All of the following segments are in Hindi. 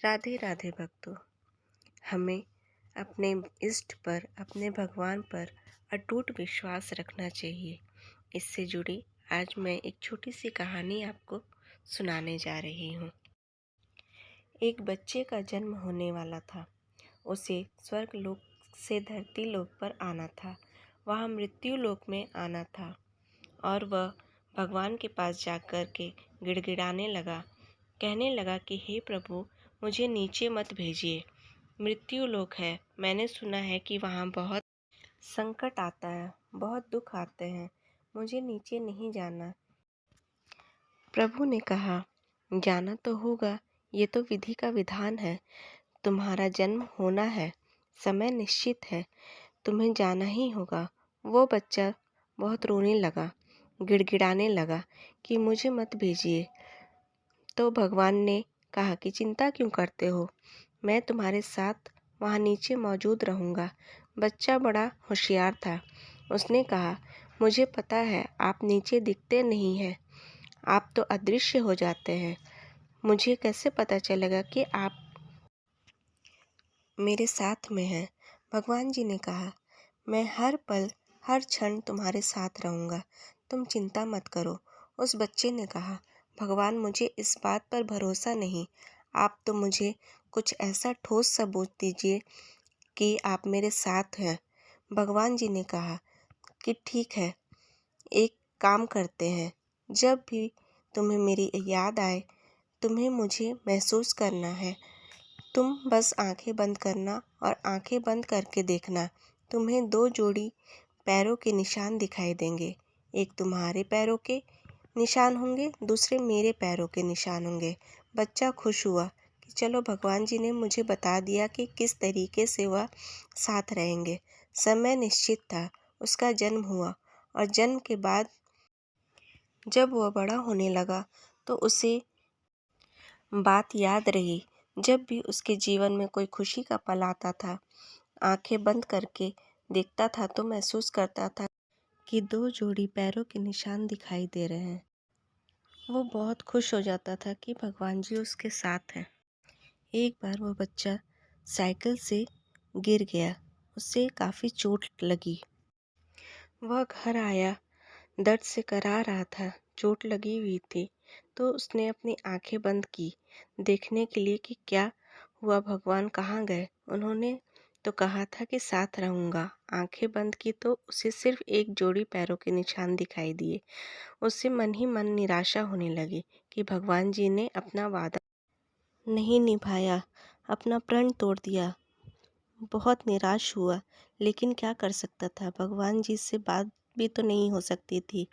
राधे राधे भक्तों। हमें अपने इष्ट पर, अपने भगवान पर अटूट विश्वास रखना चाहिए। इससे जुड़ी आज मैं एक छोटी सी कहानी आपको सुनाने जा रही हूँ। एक बच्चे का जन्म होने वाला था। उसे स्वर्ग लोक से धरती लोक पर आना था। वह मृत्यु लोक में आना था और वह भगवान के पास जाकर के गिड़गिड़ाने लगा, कहने लगा कि हे प्रभु, मुझे नीचे मत भेजिए। मृत्यु लोक है, मैंने सुना है कि वहाँ बहुत संकट आता है, बहुत दुख आते हैं, मुझे नीचे नहीं जाना। प्रभु ने कहा, जाना तो होगा, ये तो विधि का विधान है। तुम्हारा जन्म होना है, समय निश्चित है, तुम्हें जाना ही होगा। वो बच्चा बहुत रोने लगा, गिड़गिड़ाने लगा कि मुझे मत भेजिए। तो भगवान ने कहा कि चिंता क्यों करते हो, मैं तुम्हारे साथ वहाँ नीचे मौजूद रहूँगा। बच्चा बड़ा होशियार था। उसने कहा, मुझे पता है आप नीचे दिखते नहीं हैं, आप तो अदृश्य हो जाते हैं। मुझे कैसे पता चलेगा कि आप मेरे साथ में हैं? भगवान जी ने कहा, मैं हर पल हर क्षण तुम्हारे साथ रहूँगा, तुम चिंता मत करो। उस बच्चे ने कहा, भगवान मुझे इस बात पर भरोसा नहीं, आप तो मुझे कुछ ऐसा ठोस सबूत दीजिए कि आप मेरे साथ हैं। भगवान जी ने कहा कि ठीक है, एक काम करते हैं, जब भी तुम्हें मेरी याद आए, तुम्हें मुझे महसूस करना है। तुम बस आंखें बंद करना और आंखें बंद करके देखना, तुम्हें दो जोड़ी पैरों के निशान दिखाई देंगे। एक तुम्हारे पैरों के निशान होंगे, दूसरे मेरे पैरों के निशान होंगे। बच्चा खुश हुआ कि चलो भगवान जी ने मुझे बता दिया कि किस तरीके से वह साथ रहेंगे। समय निश्चित था, उसका जन्म हुआ और जन्म के बाद जब वह बड़ा होने लगा तो उसे बात याद रही। जब भी उसके जीवन में कोई खुशी का पल आता था, आंखें बंद करके देखता था तो महसूस करता था कि दो जोड़ी पैरों के निशान दिखाई दे रहे हैं। वो बहुत खुश हो जाता था कि भगवान जी उसके साथ हैं। एक बार वो बच्चा साइकिल से गिर गया, उसे काफ़ी चोट लगी। वह घर आया, दर्द से कराह रहा था, चोट लगी हुई थी। तो उसने अपनी आंखें बंद की, देखने के लिए कि क्या हुआ, भगवान कहाँ गए। उन्होंने तो कहा था कि साथ रहूँगा। आंखें बंद की तो उसे सिर्फ एक जोड़ी पैरों के निशान दिखाई दिए। उससे मन ही मन निराशा होने लगी कि भगवान जी ने अपना वादा नहीं निभाया, अपना प्रण तोड़ दिया। बहुत निराश हुआ, लेकिन क्या कर सकता था, भगवान जी से बात भी तो नहीं हो सकती थी।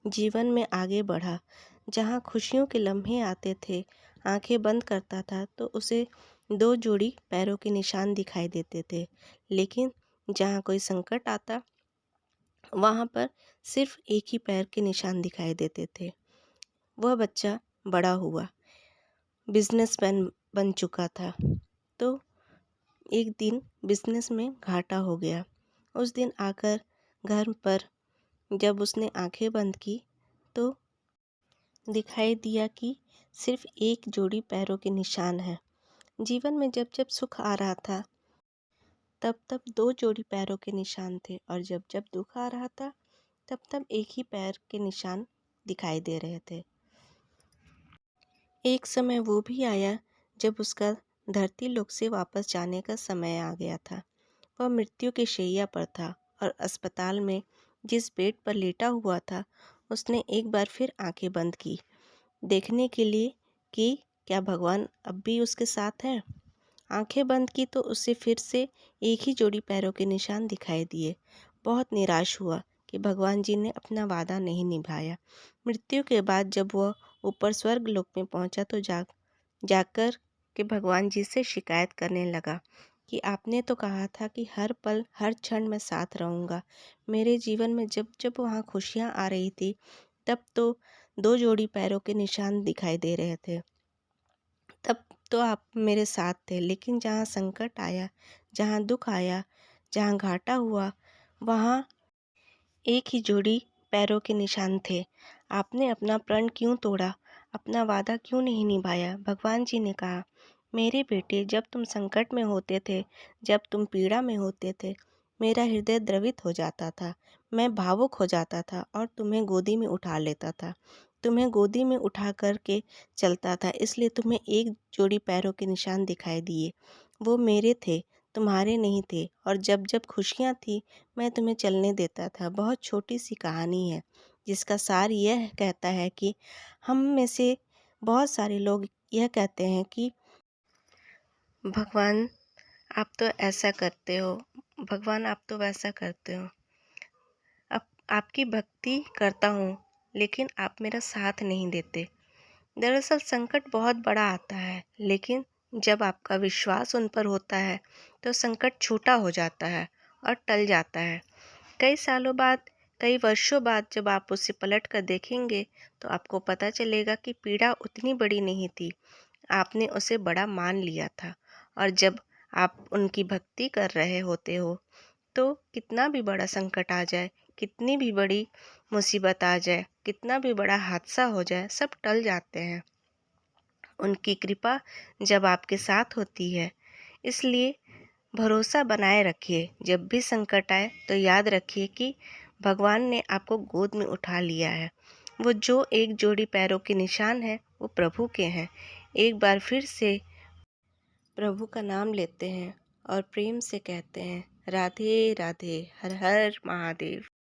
जीवन में आगे बढ़ा। जहाँ खुशियों के लम्हे आते थे, आंखें बंद करता था तो उसे दो जोड़ी पैरों के निशान दिखाई देते थे। लेकिन जहाँ कोई संकट आता, वहाँ पर सिर्फ एक ही पैर के निशान दिखाई देते थे। वह बच्चा बड़ा हुआ, बिजनेसमैन बन चुका था। तो एक दिन बिजनेस में घाटा हो गया। उस दिन आकर घर पर जब उसने आंखें बंद की तो दिखाई दिया कि सिर्फ एक जोड़ी पैरों के निशान है। जीवन में जब जब सुख आ रहा था, तब तब दो जोड़ी पैरों के निशान थे, और जब जब दुख आ रहा था, तब तब एक ही पैर के निशान दिखाई दे रहे थे। एक समय वो भी आया जब उसका धरती लोक से वापस जाने का समय आ गया था। वह मृत्यु की शैया पर था और अस्पताल में जिस बेड पर लेटा हुआ था, उसने एक बार फिर आंखें बंद की, देखने के लिए कि क्या भगवान अब भी उसके साथ हैं। आंखें बंद की तो उसे फिर से एक ही जोड़ी पैरों के निशान दिखाई दिए। बहुत निराश हुआ कि भगवान जी ने अपना वादा नहीं निभाया। मृत्यु के बाद जब वह ऊपर स्वर्ग लोक में पहुंचा तो जाकर के भगवान जी से शिकायत करने लगा कि आपने तो कहा था कि हर पल हर क्षण मैं साथ रहूँगा। मेरे जीवन में जब जब वहाँ खुशियाँ आ रही थी, तब तो दो जोड़ी पैरों के निशान दिखाई दे रहे थे। तब तो आप मेरे साथ थे, लेकिन जहाँ संकट आया, जहाँ दुख आया, जहाँ घाटा हुआ, वहाँ एक ही जोड़ी पैरों के निशान थे। आपने अपना प्रण क्यों तोड़ा, अपना वादा क्यों नहीं निभाया। भगवान जी ने कहा, मेरे बेटे, जब तुम संकट में होते थे, जब तुम पीड़ा में होते थे, मेरा हृदय द्रवित हो जाता था। मैं भावुक हो जाता था और तुम्हें गोदी में उठा लेता था। तुम्हें गोदी में उठा कर के चलता था, इसलिए तुम्हें एक जोड़ी पैरों के निशान दिखाई दिए। वो मेरे थे, तुम्हारे नहीं थे। और जब जब खुशियाँ थी, मैं तुम्हें चलने देता था। बहुत छोटी सी कहानी है, जिसका सार यह कहता है कि हम में से बहुत सारे लोग यह कहते हैं कि भगवान आप तो ऐसा करते हो, भगवान आप तो वैसा करते हो। अब आपकी भक्ति करता हूँ, लेकिन आप मेरा साथ नहीं देते। दरअसल संकट बहुत बड़ा आता है, लेकिन जब आपका विश्वास उन पर होता है तो संकट छोटा हो जाता है और टल जाता है। कई सालों बाद, कई वर्षों बाद जब आप उसे पलट कर देखेंगे तो आपको पता चलेगा कि पीड़ा उतनी बड़ी नहीं थी। आपने उसे बड़ा मान लिया था। और जब आप उनकी भक्ति कर रहे होते हो तो कितना भी बड़ा संकट आ जाए, कितनी भी बड़ी मुसीबत आ जाए, कितना भी बड़ा हादसा हो जाए, सब टल जाते हैं। उनकी कृपा जब आपके साथ होती है। इसलिए भरोसा बनाए रखिए। जब भी संकट आए तो याद रखिए कि भगवान ने आपको गोद में उठा लिया है। वो जो एक जोड़ी पैरों के निशान है, वो प्रभु के हैं। एक बार फिर से प्रभु का नाम लेते हैं और प्रेम से कहते हैं, राधे राधे, हर हर महादेव।